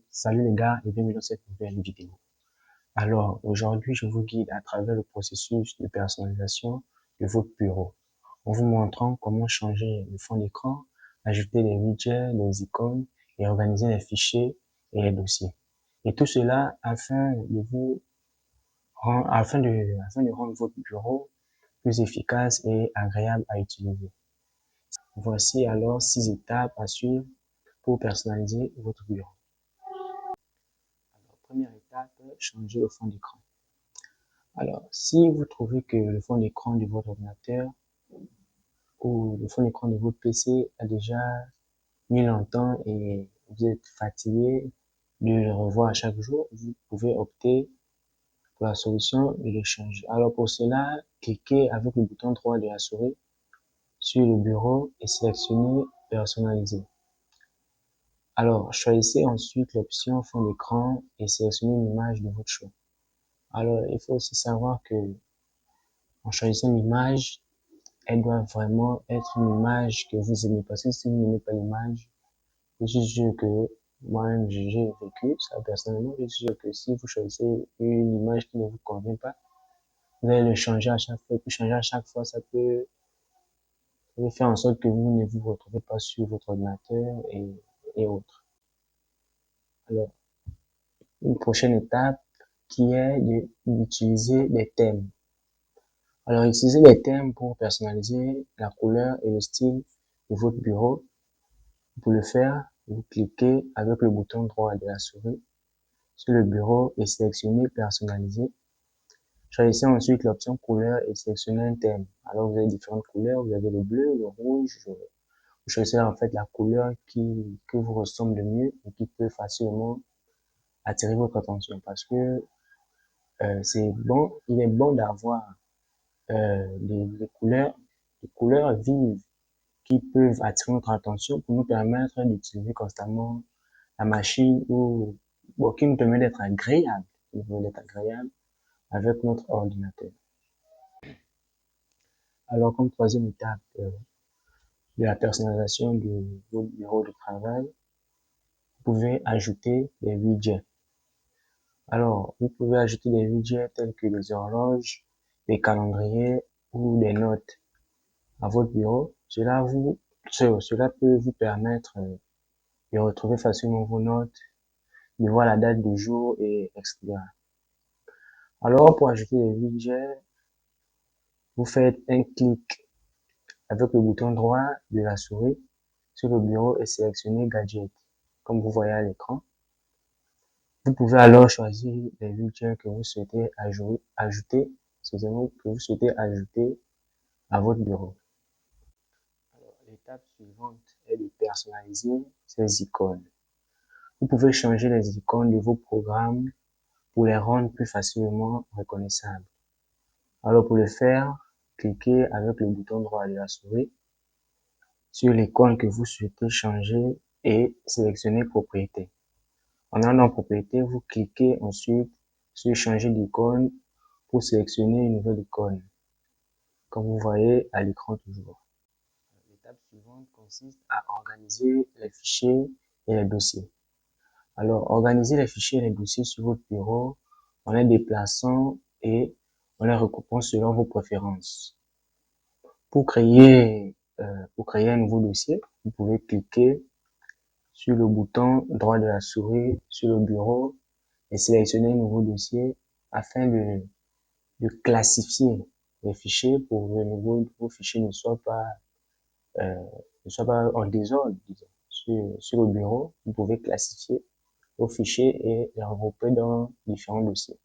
Salut les gars et bienvenue dans cette nouvelle vidéo. Alors aujourd'hui je vous guide à travers le processus de personnalisation de votre bureau en vous montrant comment changer le fond d'écran, ajouter des widgets, des icônes et organiser les fichiers et les dossiers. Et tout cela afin de rendre votre bureau plus efficace et agréable à utiliser. Voici alors 6 étapes à suivre pour personnaliser votre bureau. Alors, première étape, changer le fond d'écran. Alors, si vous trouvez que le fond d'écran de votre ordinateur ou le fond d'écran de votre PC a déjà mis longtemps et vous êtes fatigué de le revoir à chaque jour, vous pouvez opter pour la solution de le changer. Alors pour cela, cliquez avec le bouton droit de la souris sur le bureau et sélectionnez personnaliser. Alors, choisissez ensuite l'option fond d'écran et sélectionnez une image de votre choix. Alors, il faut aussi savoir que en choisissant une image, elle doit vraiment être une image que vous aimez. Parce que si vous n'aimez pas l'image, je suis sûr que moi-même, j'ai vécu ça personnellement. Je suis sûr que si vous choisissez une image qui ne vous convient pas, vous allez le changer à chaque fois. Et puis changer à chaque fois, ça peut faire en sorte que vous ne vous retrouvez pas sur votre ordinateur et autres. Alors, une prochaine étape qui est d'utiliser des thèmes. Alors, utilisez les thèmes pour personnaliser la couleur et le style de votre bureau. Pour le faire, vous cliquez avec le bouton droit de la souris sur le bureau et sélectionnez personnaliser. Choisissez ensuite l'option couleur et sélectionnez un thème. Alors, vous avez différentes couleurs. Vous avez le bleu, le rouge. Vous choisissez en fait la couleur que vous ressemble le mieux et qui peut facilement attirer votre attention parce que il est bon d'avoir des couleurs vives qui peuvent attirer notre attention pour nous permettre d'utiliser constamment la machine ou qui nous permet d'être agréable avec notre ordinateur. Alors, comme troisième étape de la personnalisation de votre bureau de travail, vous pouvez ajouter des widgets. Alors, vous pouvez ajouter des widgets tels que des horloges, des calendriers ou des notes à votre bureau. Cela peut vous permettre de retrouver facilement vos notes, de voir la date du jour et etc. Alors, pour ajouter des widgets, vous faites un clic avec le bouton droit de la souris sur le bureau et sélectionnez Gadget, comme vous voyez à l'écran. Vous pouvez alors choisir les widgets que vous souhaitez ajouter à votre bureau. Alors, l'étape suivante est de personnaliser ces icônes. Vous pouvez changer les icônes de vos programmes pour les rendre plus facilement reconnaissables. Alors pour le faire, cliquez avec le bouton droit de la souris sur l'icône que vous souhaitez changer et sélectionnez propriétés. En allant dans propriétés, vous cliquez ensuite sur changer d'icône pour sélectionner une nouvelle icône, comme vous voyez à l'écran toujours. L'étape suivante consiste à organiser les fichiers et les dossiers. Alors, organiser les fichiers et les dossiers sur votre bureau en les déplaçant et en les recoupant selon vos préférences. Pour créer un nouveau dossier, vous pouvez cliquer sur le bouton droit de la souris sur le bureau et sélectionner un nouveau dossier afin de classifier les fichiers pour que vos fichiers euh, ne soient pas en désordre, disons. Sur le bureau, vous pouvez classifier vos fichiers et les regrouper dans différents dossiers.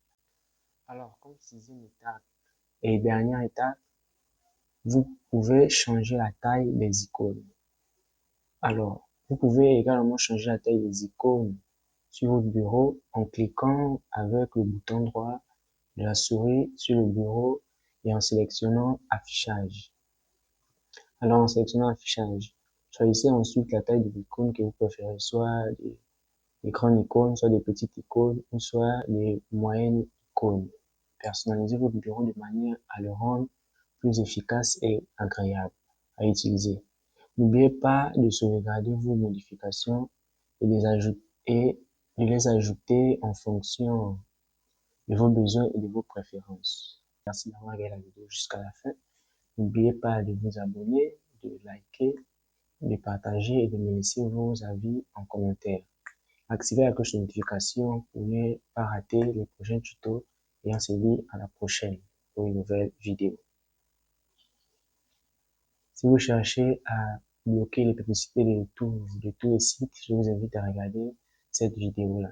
Alors, comme sixième étape et dernière étape, vous pouvez changer la taille des icônes. Alors, vous pouvez également changer la taille des icônes sur votre bureau en cliquant avec le bouton droit de la souris sur le bureau et en sélectionnant affichage. Alors, en sélectionnant affichage, choisissez ensuite la taille de l'icône que vous préférez, soit des grandes icônes, soit des petites icônes, ou soit des moyennes icônes. Personnalisez votre bureau de manière à le rendre plus efficace et agréable à utiliser. N'oubliez pas de sauvegarder vos modifications et de les ajouter en fonction de vos besoins et de vos préférences. Merci d'avoir regardé la vidéo jusqu'à la fin. N'oubliez pas de vous abonner, de liker, de partager et de me laisser vos avis en commentaire. Activez la cloche de notification pour ne pas rater les prochains tutos et on se dit à la prochaine pour une nouvelle vidéo. Si vous cherchez à bloquer les publicités de tous les sites, je vous invite à regarder cette vidéo-là.